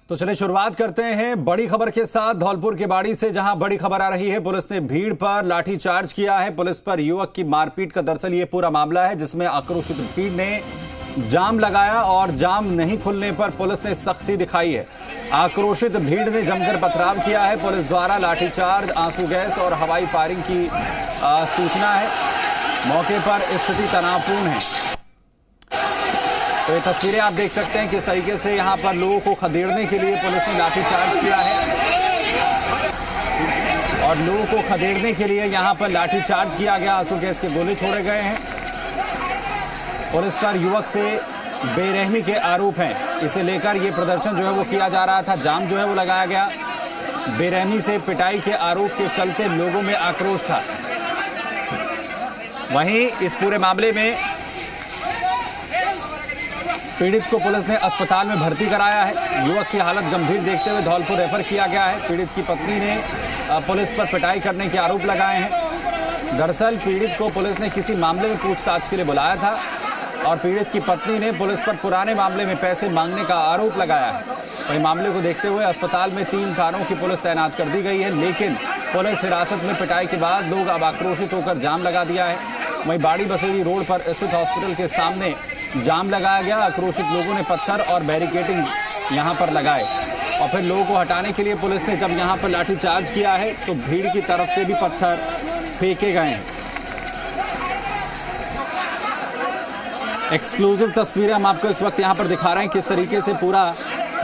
तो चलिए शुरुआत करते हैं बड़ी खबर के साथ धौलपुर के बाड़ी से, जहां बड़ी खबर आ रही है। पुलिस ने भीड़ पर लाठीचार्ज किया है। पुलिस पर युवक की मारपीट का दरअसल ये पूरा मामला है, जिसमें आक्रोशित भीड़ ने जाम लगाया और जाम नहीं खुलने पर पुलिस ने सख्ती दिखाई है। आक्रोशित भीड़ ने जमकर पथराव किया है। पुलिस द्वारा लाठीचार्ज, आंसू गैस और हवाई फायरिंग की सूचना है। मौके पर स्थिति तनावपूर्ण है। तो ये तस्वीरें आप देख सकते हैं किस तरीके से यहाँ पर लोगों को खदेड़ने के लिए पुलिस ने लाठीचार्ज किया है और लोगों को खदेड़ने के लिए यहाँ पर लाठीचार्ज किया गया। आंसू गैस के गोले छोड़े गए हैं। पुलिस पर युवक से बेरहमी के आरोप हैं। इसे लेकर ये प्रदर्शन जो है वो किया जा रहा था, जाम जो है वो लगाया गया। बेरहमी से पिटाई के आरोप के चलते लोगों में आक्रोश था। वहीं इस पूरे मामले में पीड़ित को पुलिस ने अस्पताल में भर्ती कराया है। युवक की हालत गंभीर देखते हुए धौलपुर रेफर किया गया है। पीड़ित की पत्नी ने पुलिस पर पिटाई करने के आरोप लगाए हैं। दरअसल पीड़ित को पुलिस ने किसी मामले में पूछताछ के लिए बुलाया था और पीड़ित की पत्नी ने पुलिस पर पुराने मामले में पैसे मांगने का आरोप लगाया है। वहीं मामले को देखते हुए अस्पताल में 3 थानों की पुलिस तैनात कर दी गई है, लेकिन पुलिस हिरासत में पिटाई के बाद लोग अब आक्रोशित होकर जाम लगा दिया है। वहीं बाड़ी बसेरी रोड पर स्थित हॉस्पिटल के सामने जाम लगाया गया। आक्रोशित लोगों ने पत्थर और बैरिकेडिंग यहां पर लगाए और फिर लोगों को हटाने के लिए पुलिस ने जब यहां पर लाठीचार्ज किया है तो भीड़ की तरफ से भी पत्थर फेंके गए हैं। एक्सक्लूसिव तस्वीरें हम आपको इस वक्त यहां पर दिखा रहे हैं, किस तरीके से पूरा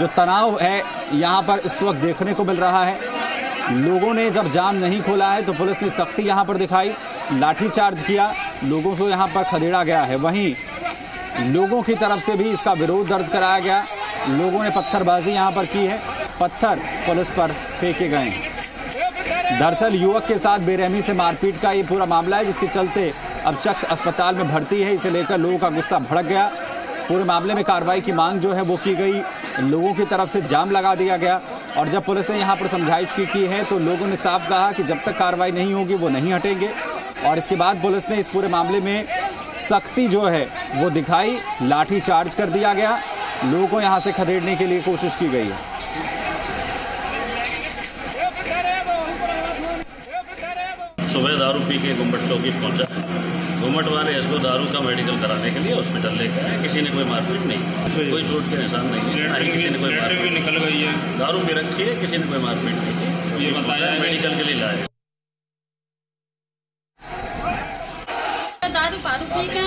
जो तनाव है यहां पर इस वक्त देखने को मिल रहा है। लोगों ने जब जाम नहीं खोला है तो पुलिस ने सख्ती यहां पर दिखाई, लाठीचार्ज किया, लोगों को यहां पर खदेड़ा गया है। वहीं लोगों की तरफ से भी इसका विरोध दर्ज कराया गया। लोगों ने पत्थरबाजी यहां पर की है, पत्थर पुलिस पर फेंके गए हैं। दरअसल युवक के साथ बेरहमी से मारपीट का ये पूरा मामला है, जिसके चलते अब शख्स अस्पताल में भर्ती है। इसे लेकर लोगों का गुस्सा भड़क गया। पूरे मामले में कार्रवाई की मांग जो है वो की गई। लोगों की तरफ से जाम लगा दिया गया और जब पुलिस ने यहाँ पर समझाइश की है तो लोगों ने साफ कहा कि जब तक कार्रवाई नहीं होगी वो नहीं हटेंगे। और इसके बाद पुलिस ने इस पूरे मामले में सख्ती जो है वो दिखाई, लाठी चार्ज कर दिया गया। लोगों को यहां से खदेड़ने के लिए कोशिश की गई है। सुबह दारू पी के गुम्बट चौकी पहुंचा। गुम्बट वाले इसको दारू का मेडिकल कराने के लिए हॉस्पिटल लेकर आए। किसी ने कोई मारपीट नहीं, कोई चोट के निशान नहीं है, किसी ने कोई मारपीट निकल गई है। दारू पी रखी है, किसी ने कोई मारपीट नहीं, ये बताया मेडिकल के लिए लाए। दारू पी के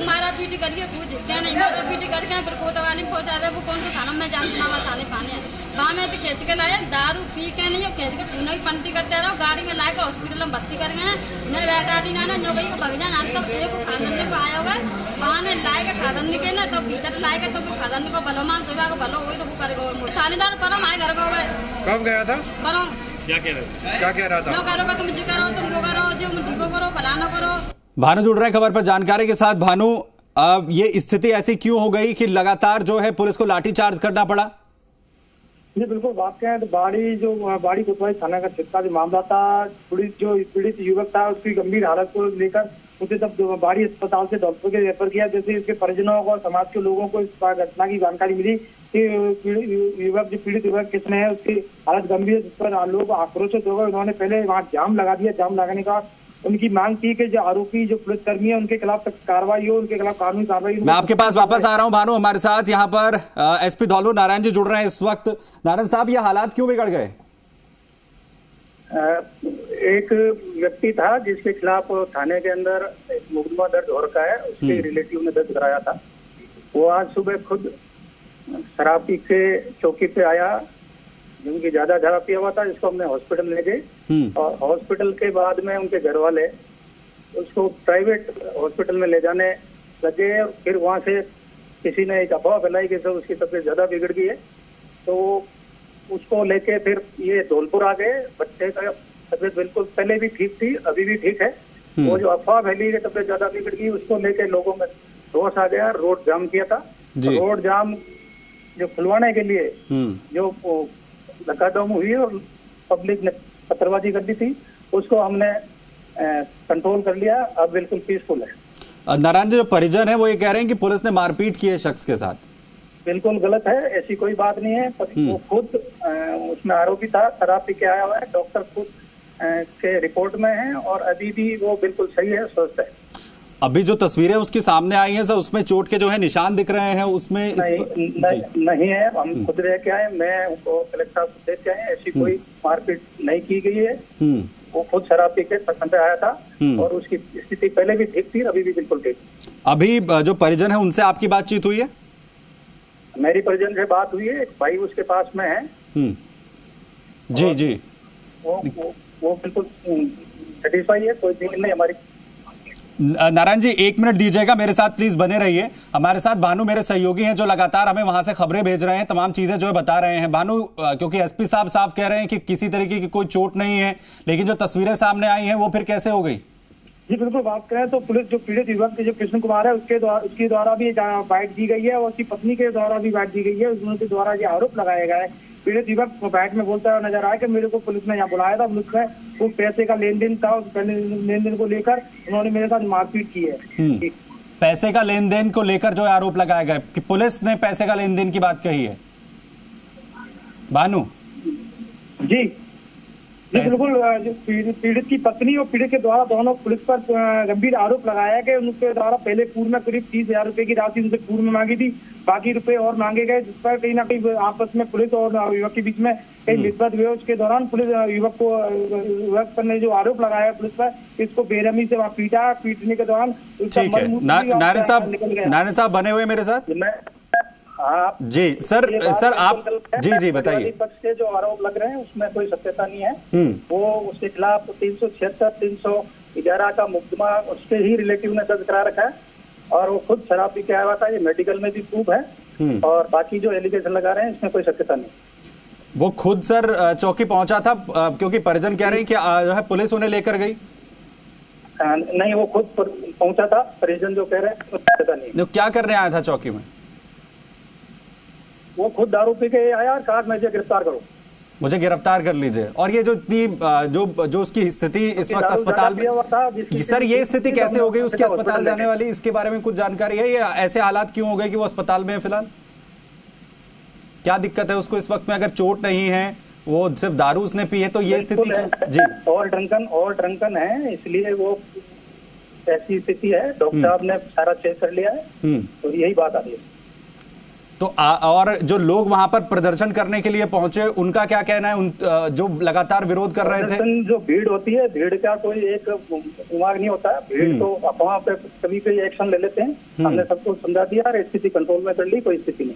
मारा पीटी करके पूछ क्या नहीं मारा पीटी करके फिर कोतवाली में पहुंचा रहे। वो कौन सा थाना में जानती ना थाने पाने वहाँ में तो खींच के लाए। दारू पी के नहीं खींच के पुनः की पंटी करते रहो। गाड़ी में लाए हॉस्पिटल में भर्ती कर गए। नहीं बैठा दी ना जो भाई को भगजान आने तब एक खादन को आया हुआ वहाँ ने लाए के खादन के ना तब भीतर लाए के तब खादन को भलो मान सोगा को भलो हुई तो वो करेगा। थानेदार परम आए घर को कब गया था? परम क्या कह रहा था? जो करोगे तुम जी करो, तुम वो करो, जो ठीक करो, फलाना करो। भानु जुड़ रहे हैं खबर पर जानकारी के साथ। भानु, अब ये स्थिति ऐसी क्यों हो गई कि लगातार जो है पुलिस को लाठीचार्ज करना पड़ा? जी बिल्कुल, बात करें तो बाड़ी कोतवाली थाना का छिटका जो मामला था, पीड़ित युवक था उसकी गंभीर हालत को लेकर उसे तब बाड़ी अस्पताल से डॉक्टर के रेफर किया। जैसे इसके परिजनों को और समाज के लोगों को इस घटना की जानकारी मिली कि युवक जो पीड़ित युवक किसने है उसकी हालत गंभीर है, जिस पर लोग आक्रोशित हो गए। उन्होंने पहले वहाँ जाम लगा दिया। जाम लगाने का उनकी मांग थी कि जो आरोपी जो पुलिसकर्मी है उनके खिलाफ कार्रवाई हो, उनके खिलाफ कानूनी कार्रवाई। मैं आपके पास वापस आ रहा हूं भानु। हमारे साथ यहाँ पर एसपी धौलपुर नारायण जी जुड़ रहे हैं इस वक्त। नारायण साहब, ये हालात क्यों बिगड़ गए? एक व्यक्ति था जिसके खिलाफ थाने के अंदर एक मुकदमा दर्ज हो रखा है, उसके रिलेटिव ने दर्ज कराया था। वो आज सुबह खुद शराब पी के चौकी पे आया, जिनकी ज्यादा शराब पिया हुआ था, जिसको हमने हॉस्पिटल ले गए और हॉस्पिटल के बाद में उनके घर वाले उसको प्राइवेट हॉस्पिटल में ले जाने लगे। फिर वहां से किसी ने एक अफवाह फैलाई कि सब उसकी तबीयत ज्यादा बिगड़ गई है, तो उसको लेके फिर ये धौलपुर आ गए। बच्चे का तबीयत बिल्कुल पहले भी ठीक थी, अभी भी ठीक है। वो जो अफवाह फैली कि तबीयत ज्यादा बिगड़ गई, उसको लेके लोगों में रोष आ गया। रोड जाम किया था। रोड जाम जो खुलवाने के लिए जो धक्काधुक्की हुई और पब्लिक ने पत्थरबाजी कर दी थी, उसको हमने कंट्रोल कर लिया। अब बिल्कुल पीसफुल है। नारायण जी, जो परिजन है वो ये कह रहे हैं कि पुलिस ने मारपीट की है शख्स के साथ। बिल्कुल गलत है, ऐसी कोई बात नहीं है। वो खुद उसमें आरोपी था, शराब पी के आया हुआ है, डॉक्टर खुद के रिपोर्ट में है और अभी भी वो बिल्कुल सही है, स्वस्थ है। अभी जो तस्वीरें उसके सामने आई हैं सर, उसमें चोट के जो है निशान दिख रहे हैं, उसमें नहीं है, हम खुद रह के आए, मैं उनको कलेक्टर साहब देख के आए, ऐसी कोई मारपीट नहीं की गई है। वो खुद शराब पी के पसंद आया था और उसकी स्थिति पहले भी ठीक थी, अभी भी बिल्कुल ठीक। अभी जो परिजन है उनसे आपकी बातचीत हुई है? मेरी परिजन से बात हुई है, एक भाई उसके पास में है। जी जी, वो बिल्कुल सेटिस्फाई है, कोई दिक्कत नहीं हमारी। नारायण जी 1 मिनट दीजिएगा, मेरे साथ प्लीज बने रहिए। हमारे साथ भानु मेरे सहयोगी हैं जो लगातार हमें वहां से खबरें भेज रहे हैं, तमाम चीजें जो है बता रहे हैं। भानु, क्योंकि एसपी साहब साफ कह रहे हैं कि किसी तरीके की कोई चोट नहीं है, लेकिन जो तस्वीरें सामने आई हैं वो फिर कैसे हो गई? जी बिल्कुल, बात करें तो पुलिस जो पीड़ित युवक के जो कृष्ण कुमार है उसके द्वारा भी बाइट दी गई है और उसकी पत्नी के द्वारा भी बाइट दी गई है। उनके द्वारा ये आरोप लगाया गया है, पीड़ित युवक बैठ में बोलता हुआ नजर आया कि मेरे को पुलिस ने यहाँ बुलाया था, पुलिस में वो पैसे का लेन देन था, उस लेन देन को लेकर उन्होंने मेरे साथ मारपीट की है। पैसे का लेन देन को लेकर जो आरोप लगाया गया कि पुलिस ने पैसे का लेन देन की बात कही है। भानु जी बिल्कुल, जो पीड़ित की पत्नी और पीड़ित के द्वारा दोनों पुलिस पर गंभीर आरोप लगाया कि उनके द्वारा पहले पूर्व में करीब 30,000 रुपए की राशि उनसे पूर्व में मांगी थी, बाकी रुपए और मांगे गए, जिस पर कहीं ना कहीं आपस में पुलिस और युवक के बीच में कई निस्बत हुए। उसके दौरान पुलिस युवक पर ने जो आरोप लगाया पुलिस पर, इसको बेरहमी से वहाँ पीटा, पीटने के दौरान ठीक है। नारायण साहब बने हुए मेरे साथ जी। सर आप जी बताइए। पक्ष के जो आरोप लग रहे हैं उसमें कोई सत्यता नहीं है। वो उसके खिलाफ 376, 311 का मुकदमा उसके ही रिलेटिव ने दर्ज करा रखा है और वो खुद शराब पी के आया हुआ था, ये मेडिकल में भी प्रूफ है। और बाकी जो एलिगेशन लगा रहे हैं इसमें कोई सत्यता नहीं। वो खुद सर चौकी पहुंचा था, क्योंकि परिजन कह रहे हैं कि जो है पुलिस उन्हें लेकर गई। नहीं, वो खुद पहुंचा था, परिजन जो कह रहे हैं सत्यता नहीं। क्या करने आया था चौकी में? वो खुद दारू पी के आया और कहा मुझे गिरफ्तार करो, मुझे गिरफ्तार कर लीजिए। और ये जो इतनी जो उसकी स्थिति इस वक्त अस्पताल में, सर ये स्थिति कैसे हो गई उसकी अस्पताल जाने वाली, इसके बारे में कुछ जानकारी है? ये ऐसे हालात क्यों हो गए कि वो अस्पताल में है फिलहाल? क्या दिक्कत है उसको इस वक्त में? अगर चोट नहीं है, वो सिर्फ दारू उसने पी है, तो ये स्थिति क्यों? जी, और ड्रंकन है, इसलिए वो ऐसी स्थिति है। डॉक्टर साहब ने सारा चेक कर लिया है, तो यही बात आ रही है। तो और जो लोग वहां पर प्रदर्शन करने के लिए पहुंचे, उनका क्या कहना है? जो लगातार विरोध कर रहे थे, जो भीड़ होती है, भीड़ का कोई एक दिमाग नहीं होता है। भीड़ तो अफवाह पे कभी कोई एक्शन ले लेते हैं। हमने सबको समझा दिया और स्थिति कंट्रोल में कर ली, कोई स्थिति नहीं।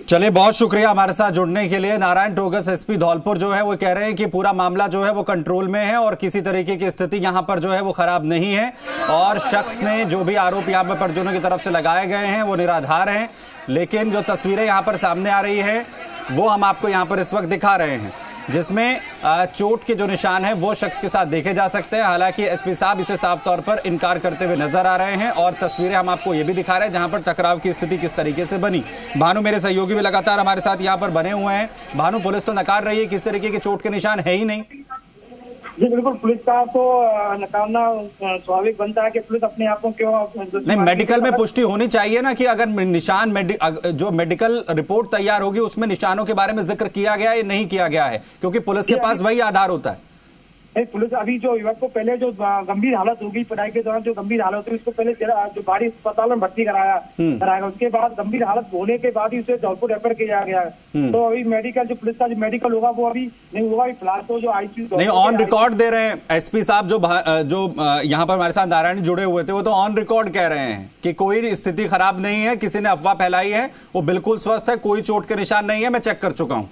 चलिए, बहुत शुक्रिया हमारे साथ जुड़ने के लिए। नारायण टोगस एसपी धौलपुर जो है वो कह रहे हैं कि पूरा मामला जो है वो कंट्रोल में है और किसी तरीके की स्थिति यहां पर जो है वो खराब नहीं है और शख्स ने जो भी आरोप यहां पर परिजनों की तरफ से लगाए गए हैं वो निराधार हैं। लेकिन जो तस्वीरें यहां पर सामने आ रही है वो हम आपको यहां पर इस वक्त दिखा रहे हैं, जिसमें चोट के जो निशान हैं वो शख्स के साथ देखे जा सकते हैं। हालांकि एसपी साहब इसे साफ तौर पर इनकार करते हुए नजर आ रहे हैं और तस्वीरें हम आपको ये भी दिखा रहे हैं जहां पर टकराव की स्थिति किस तरीके से बनी। भानु मेरे सहयोगी भी लगातार हमारे साथ यहां पर बने हुए हैं। भानु, पुलिस तो नकार रही है किस तरीके के चोट के निशान है ही नहीं। जी बिल्कुल, पुलिस का तो नकारना स्वाभाविक बनता है कि पुलिस अपने आप को क्यों नहीं, मेडिकल में पुष्टि होनी चाहिए ना कि अगर निशान जो मेडिकल रिपोर्ट तैयार होगी उसमें निशानों के बारे में जिक्र किया गया है या नहीं किया गया है, क्योंकि पुलिस के पास वही आधार होता है। पुलिस अभी जो युवक को पहले जो गंभीर हालत होगी, पढ़ाई के दौरान जो गंभीर हालत हुई, उसको पहले जो बाड़ी अस्पताल में भर्ती कराया, उसके बाद गंभीर हालत होने के बाद ही उसे धौलपुर रेफर किया गया। तो अभी मेडिकल जो पुलिस का जो मेडिकल होगा वो अभी नहीं हुआ। फिलहाल तो जो आईसीयू नहीं, ऑन रिकॉर्ड दे रहे हैं एसपी साहब जो यहाँ पर हमारे साथ नारायण जुड़े हुए थे, वो तो ऑन रिकॉर्ड कह रहे हैं कि कोई स्थिति खराब नहीं है, किसी ने अफवाह फैलाई है, वो बिल्कुल स्वस्थ है, कोई चोट के निशान नहीं है, मैं चेक कर चुका हूँ।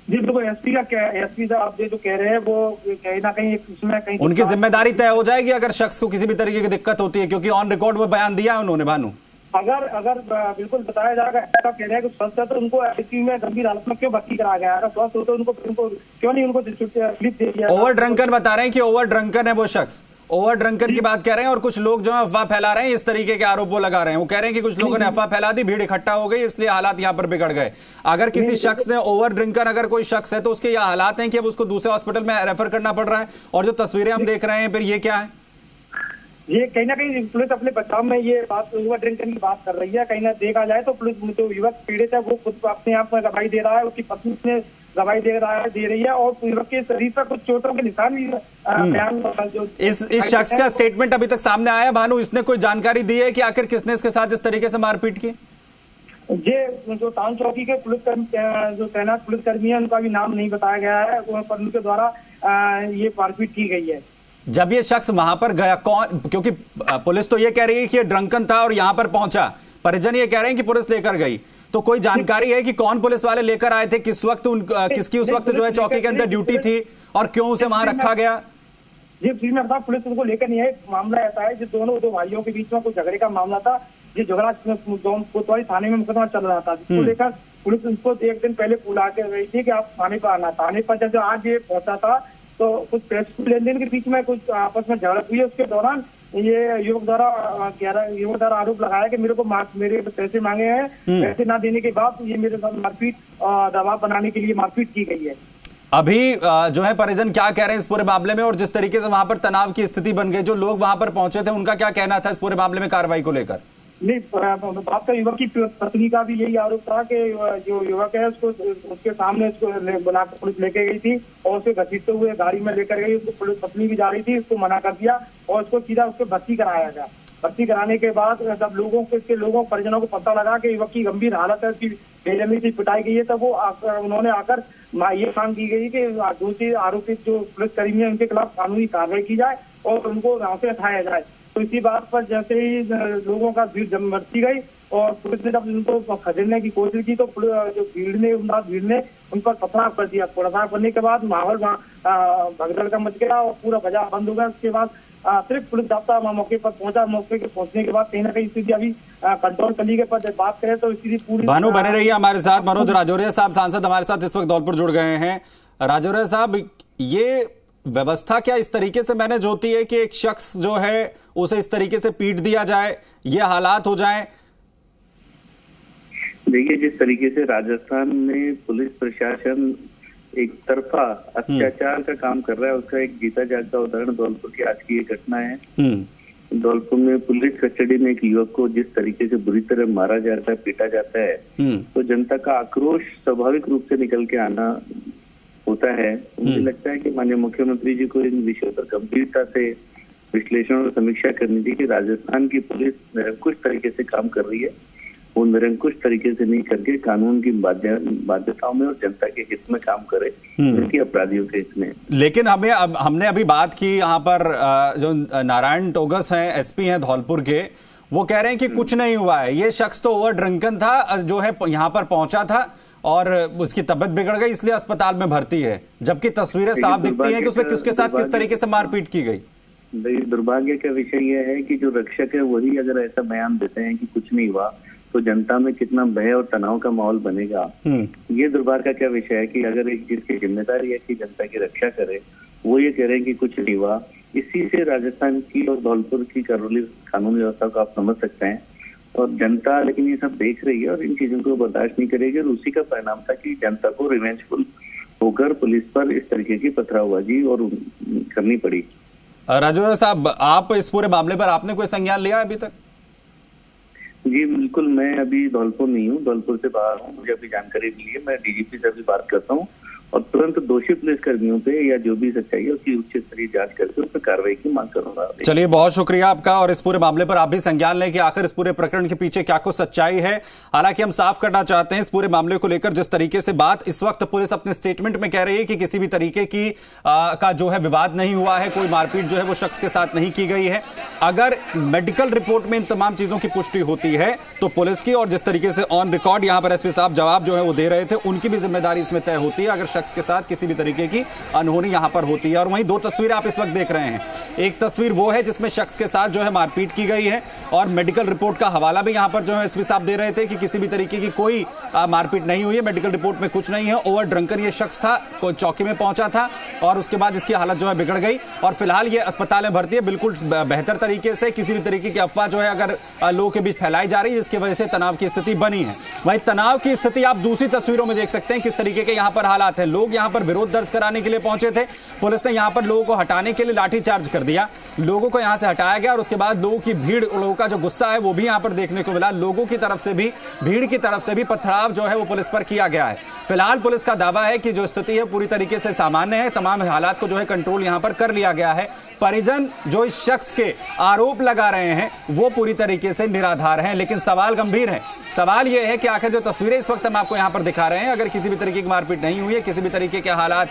जी बिल्कुल, एसपी साहब जो कह रहे हैं वो कहीं ना कहीं उसमें कहीं उनकी जिम्मेदारी तय हो जाएगी अगर शख्स को किसी भी तरीके की दिक्कत होती है, क्योंकि ऑन रिकॉर्ड वो बयान दिया है उन्होंने। भानु, अगर बिल्कुल बताया जाएगा, ऐसा कह रहे हैं कि स्वस्थ है तो उनको आईसीयू में गंभीर हालत में क्यों भर्ती कराया गया? अगर स्वस्थ हो तो उनको क्यों नहीं उनको स्लिप दे दिया? ओवर ड्रंकन बता रहे हैं कि ओवर ड्रंकन है वो शख्स, ओवर ड्रंकन की बात कह रहे हैं। और कुछ लोग जो है अफवाह फैला रहे हैं, इस तरीके के आरोप वो लगा रहे हैं। वो कह रहे हैं कि कुछ लोगों ने अफवाह फैला दी, भीड़ इकट्ठा हो गई, इसलिए हालात यहां पर बिगड़ गए। अगर किसी शख्स ने ओवर ड्रिंकर अगर कोई शख्स है तो उसके यह हालात हैं कि अब उसको दूसरे हॉस्पिटल में रेफर करना पड़ रहा है। और जो तस्वीरें हम देख रहे हैं फिर ये क्या है? ये कहीं ना कहीं पुलिस अपने बचाव में ये बात ओवर ड्रिंकिंग की बात कर रही है। कहीं ना देखा जाए तो पुलिस जो युवक पीड़ित है वो खुद अपने आप में गवाही दे रहा है, उसकी पत्नी ने गवाही दे रही है और युवक के शरीर पर कुछ चोटों के निशान भी बयान जो इस शख्स का स्टेटमेंट अभी तक सामने आया भानु, इसने कोई जानकारी दी है कि आखिर किसने इसके साथ इस तरीके से मारपीट की? ये जो टाउन चौकी के जो तैनात पुलिसकर्मी है उनका भी नाम नहीं बताया गया है, पर उनके द्वारा ये मारपीट की गई है। जब ये शख्स वहां पर गया कौन, क्योंकि पुलिस तो ये कह रही है कि ये ड्रंकन था और यहां पर पहुंचा, परिजन ये कह रहे हैं कि पुलिस लेकर गई, तो कोई जानकारी है कि कौन पुलिस वाले लेकर आए थे, किस वक्त किसकी उस वक्त जो है चौकी के अंदर ड्यूटी थी और क्यों उसे वहां रखा गया? जी श्रीनगर साहब, पुलिस उनको लेकर नहीं है। मामला ऐसा है, जो दो भाइयों के बीच में कोई झगड़े का मामला था, ये झगड़ा कोतवाली थाने में मुकदमा चल रहा था, जिसको लेकर पुलिस उनको एक दिन पहले बुला के गई थी कि आप थाने पर आना। थाने पर जब आज ये पहुंचा था तो कुछ पैसे लेन देन के बीच में कुछ आपस में झगड़ा हुई है। उसके दौरान ये युवक द्वारा आरोप लगाया कि मेरे को मेरे पैसे मांगे हैं, पैसे ना देने के बाद ये मेरे साथ मारपीट दबाव बनाने के लिए मारपीट की गई है। अभी जो है परिजन क्या कह रहे हैं इस पूरे मामले में, और जिस तरीके से वहां पर तनाव की स्थिति बन गई, जो लोग वहां पर पहुंचे थे उनका क्या कहना था इस पूरे मामले में कार्रवाई को लेकर? नहीं, बात का युवक की पत्नी का भी यही आरोप था कि जो युवक है उसके सामने उसको बुलाकर पुलिस लेके गई थी और उसे घसीटते हुए गाड़ी में लेकर गई। उसको पुलिस पत्नी भी जा रही थी, उसको मना कर दिया और उसको सीधा उसको भर्ती कराया गया। भर्ती कराने के बाद जब लोगों परिजनों को पता लगा कि युवक की गंभीर हालत है, उसकी बेरहमी से पिटाई गई है, तब उन्होंने आकर ये मांग की गई कि दोषी आरोपित जो पुलिसकर्मी है उनके खिलाफ कानूनी कार्रवाई की जाए और उनको गाँव से हटाया जाए। तो इसी बात पर जैसे ही लोगों का भीड़ जम बढ़ती गई और पुलिस ने जब उनको खदेड़ने की कोशिश की तो जो भीड़ ने उन पर पथराव कर दिया। पथराव करने के बाद माहौल भगदड़ का मच गया और पूरा बाजार बंद हो गया। उसके बाद सिर्फ पुलिस जाब्ता मौके पर पहुंचा। मौके के पहुंचने के बाद कहीं ना कहीं स्थिति अभी कंट्रोल कली के पर बात करें तो स्थिति पूरी। भानु बने रहिए हमारे साथ। मनोज राजौरिया साहब सांसद हमारे साथ इस वक्त धौलपुर जुड़ गए हैं। राजौरिया साहब, ये व्यवस्था क्या इस तरीके से मैनेज होती है कि एक शख्स जो है उसे इस तरीके से पीट दिया जाए, ये हालात हो जाएं? देखिए, जिस तरीके से राजस्थान में पुलिस प्रशासन एक तरफा अत्याचार का काम कर रहा है, उसका एक जीता जागता उदाहरण धौलपुर की आज की ये घटना है। धौलपुर में पुलिस कस्टडी में एक युवक को जिस तरीके से बुरी तरह मारा जाता है, पीटा जाता है, तो जनता का आक्रोश स्वाभाविक रूप से निकल के आना होता है। मुझे लगता है कि माननीय मुख्यमंत्री जी को इन विषयों पर गंभीरता से विश्लेषण और समीक्षा करनी थी कि राजस्थान की पुलिस निरंकुश तरीके से काम कर रही है। वो निरंकुश तरीके से नहीं करके कानून की बाध्यताओं में और जनता के हित में काम करे, जबकि अपराधियों के हित में। लेकिन हमने अभी बात की यहाँ पर जो नारायण टोगस हैं, एसपी हैं धौलपुर के, वो कह रहे हैं कि कुछ नहीं हुआ है, ये शख्स तो ओवर ड्रंकन था, जो है यहाँ पर पहुंचा था और उसकी तबीयत बिगड़ गई इसलिए अस्पताल में भर्ती है, जबकि तस्वीरें साफ दिखती हैं कि उसमें किसके साथ किस तरीके से मारपीट की गई। दुर्भाग्य का विषय यह है कि जो रक्षक है वही अगर ऐसा बयान देते हैं कि कुछ नहीं हुआ, तो जनता में कितना भय और तनाव का माहौल बनेगा। ये दुर्भाग्य का विषय है कि अगर एक जिसकी जिम्मेदारी है कि जनता की रक्षा करे, वो ये कह रहे हैं कि कुछ नहीं हुआ। इसी से राजस्थान की और धौलपुर की करौली कानून व्यवस्था को आप समझ सकते हैं। और जनता लेकिन ये सब देख रही है और इन चीजों को बर्दाश्त नहीं करेगी, और उसी का परिणाम था कि जनता को रिवेंजफुल होकर पुलिस पर इस तरीके की पथरावबाजी और करनी पड़ी। राजौरिया साहब, आप इस पूरे मामले पर आपने कोई संज्ञान लिया अभी तक? जी बिल्कुल, मैं अभी धौलपुर नहीं हूँ, धौलपुर से बाहर हूँ। मुझे अभी जानकारी मिली है, मैं डीजीपी से अभी बात करता हूँ और तुरंत दोषी पुलिस कर्मियों पे या जो भी सच्चाई है उसकी उच्च स्तरीय जांच करके उस पर कार्रवाई की मांग करूंगा। चलिए, बहुत शुक्रिया आपका, और इस पूरे मामले पर आप भी संज्ञान लें कि आखिर इस पूरे प्रकरण के पीछे क्या कुछ सच्चाई है। हालांकि हम साफ करना चाहते हैं इस पूरे मामले को लेकर जिस तरीके से बात इस वक्त पुलिस अपने स्टेटमेंट में कह रही है कि किसी भी तरीके की का जो है विवाद नहीं हुआ है, कोई मारपीट जो है वो शख्स के साथ नहीं की गई है। अगर मेडिकल रिपोर्ट में इन तमाम चीजों की पुष्टि होती है तो पुलिस की, और जिस तरीके से ऑन रिकॉर्ड यहाँ पर एसपी साहब जवाब जो है वो दे रहे थे, उनकी भी जिम्मेदारी इसमें तय होती है अगर शख्स के साथ किसी भी तरीके की अनहोनी यहां पर होती है। और वहीं दो तस्वीरें आप इस वक्त देख रहे हैं। एक तस्वीर वो है जिसमें शख्स के साथ जो है मारपीट की गई है और मेडिकल रिपोर्ट का हवाला भी यहां पर जो है एसपी साहब दे रहे थे कि किसी भी तरीके की कोई मारपीट नहीं हुई है, मेडिकल रिपोर्ट में कुछ नहीं है। ओवर ड्रंकन ये शख्स था, कोई चौकी में पहुंचा था और उसके बाद इसकी हालत जो है बिगड़ गई और फिलहाल ये अस्पताल में भर्ती है बिल्कुल बेहतर तरीके से। किसी भी तरीके की अफवाह जो है अगर लोगों के बीच फैलाई जा रही है जिसकी वजह से तनाव की स्थिति बनी है। वहीं तनाव की स्थिति आप दूसरी तस्वीरों में देख सकते हैं किस तरीके के यहां पर हालात हैं। लोग यहाँ पर विरोध दर्ज कराने के लिए पहुंचे थे। पुलिस ने यहाँ पर लोगों को हटाने के लिए लाठीचार्ज कर दिया, लोगों को यहाँ से हटाया गया और उसके बाद लोगों की भीड़, लोगों का जो गुस्सा है वो भी यहाँ पर देखने को मिला। लोगों की तरफ से भी, भीड़ की तरफ से भी पथराव जो है वो पुलिस पर किया गया है। फिलहाल पुलिस का दावा है कि जो स्थिति है पूरी तरीके से सामान्य है, तमाम हालात को जो है कंट्रोल यहाँ पर कर लिया गया है। परिजन जो इस शख्स के आरोप लगा रहे हैं वो पूरी तरीके से निराधार हैं, लेकिन सवाल गंभीर है। सवाल यह है कि आखिर जो तस्वीरें इस वक्त हम आपको यहाँ पर दिखा रहे हैं, अगर किसी भी तरीके की मारपीट नहीं हुई है, किसी भी तरीके के हालात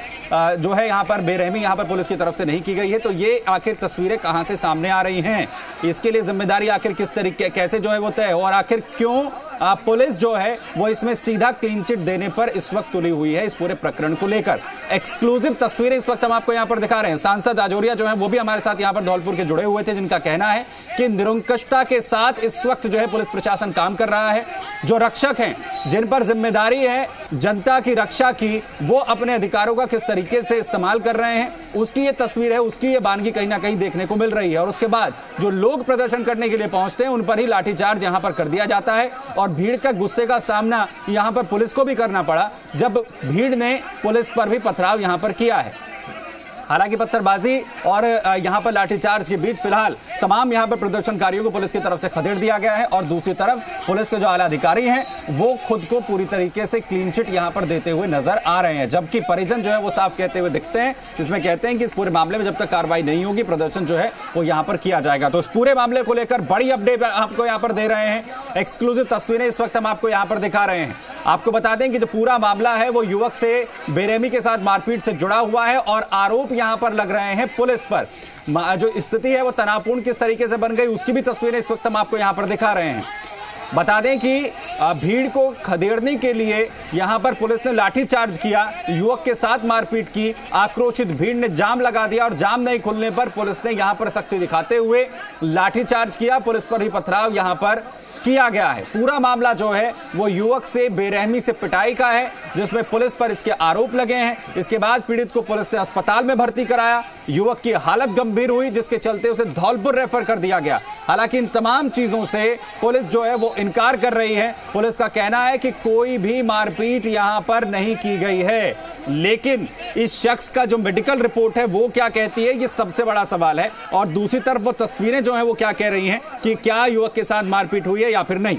जो है यहाँ पर बेरहमी यहाँ पर पुलिस की तरफ से नहीं की गई है, तो ये आखिर तस्वीरें कहां से सामने आ रही हैं, इसके लिए जिम्मेदारी आखिर किस तरीके, कैसे जो है वो तय, और आखिर क्यों पुलिस जो है वो इसमें सीधा क्लीन चिट देने पर इस वक्त तुली हुई है इस पूरे प्रकरण को लेकर। एक्सक्लूसिव तस्वीरें इस वक्त हम आपको यहां पर दिखा रहे हैं। सांसद आजोरिया जो है वो भी हमारे साथ यहां पर धौलपुर के जुड़े हुए थे, जिनका कहना है कि निरंकुशता के साथ इस वक्त जो है पुलिस प्रशासन काम कर रहा है। जो रक्षक हैं, जिन पर जिम्मेदारी है जनता की रक्षा की, वो अपने अधिकारों का किस तरीके से इस्तेमाल कर रहे हैं, उसकी ये तस्वीर है, उसकी ये बानगी कहीं ना कहीं देखने को मिल रही है। और उसके बाद जो लोग प्रदर्शन करने के लिए पहुंचते हैं उन पर ही लाठीचार्ज यहां पर कर दिया जाता है और भीड़ का गुस्से का सामना यहां पर पुलिस को भी करना पड़ा जब भीड़ ने पुलिस पर भी पथराव यहां पर किया है। हालांकि पत्थरबाजी और यहां पर लाठीचार्ज के बीच फिलहाल तमाम यहां पर प्रदर्शनकारियों को पुलिस की तरफ से खदेड़ दिया गया है और दूसरी तरफ पुलिस के जो आला अधिकारी हैं वो खुद को पूरी तरीके से क्लीन चिट यहां पर देते हुए नजर आ रहे हैं, जबकि परिजन जो है वो साफ कहते हुए दिखते हैं, जिसमें कहते हैं कि इस पूरे मामले में जब तक कार्रवाई नहीं होगी प्रदर्शन जो है वो यहां पर किया जाएगा। तो इस पूरे मामले को लेकर बड़ी अपडेट आपको यहां पर दे रहे हैं, एक्सक्लूसिव तस्वीरें इस वक्त हम आपको यहां पर दिखा रहे हैं। आपको बता दें कि जो पूरा मामला है वो युवक से बेरहमी के साथ मारपीट से जुड़ा हुआ है और आरोप यहां पर लग रहे हैं पुलिस पर। जो स्थिति है वो तनावपूर्ण किस तरीके से बन गई उसकी भी तस्वीरें इस वक्त हम आपको यहां पर दिखा रहे हैं। बता दें कि भीड़ को खदेड़ने के लिए यहां पर पुलिस ने लाठीचार्ज किया, युवक के साथ मारपीट की, आक्रोशित भीड़ ने जाम लगा दिया और जाम नहीं खुलने पर पुलिस ने यहां पर सख्ती दिखाते हुए लाठीचार्ज किया, पुलिस पर ही पथराव यहां पर किया गया है। पूरा मामला जो है वो युवक से बेरहमी से पिटाई का है, जिसमें पुलिस पर इसके आरोप लगे हैं। इसके बाद पीड़ित को पुलिस ने अस्पताल में भर्ती कराया, युवक की हालत गंभीर हुई जिसके चलते उसे धौलपुर रेफर कर दिया गया। हालांकि इन तमाम चीजों से पुलिस जो है वो इनकार कर रही है। पुलिस का कहना है कि कोई भी मारपीट यहां पर नहीं की गई है, लेकिन इस शख्स का जो मेडिकल रिपोर्ट है वो क्या कहती है ये सबसे बड़ा सवाल है। और दूसरी तरफ वो तस्वीरें जो है वो क्या कह रही हैं कि क्या युवक के साथ मारपीट हुई है या फिर नहीं।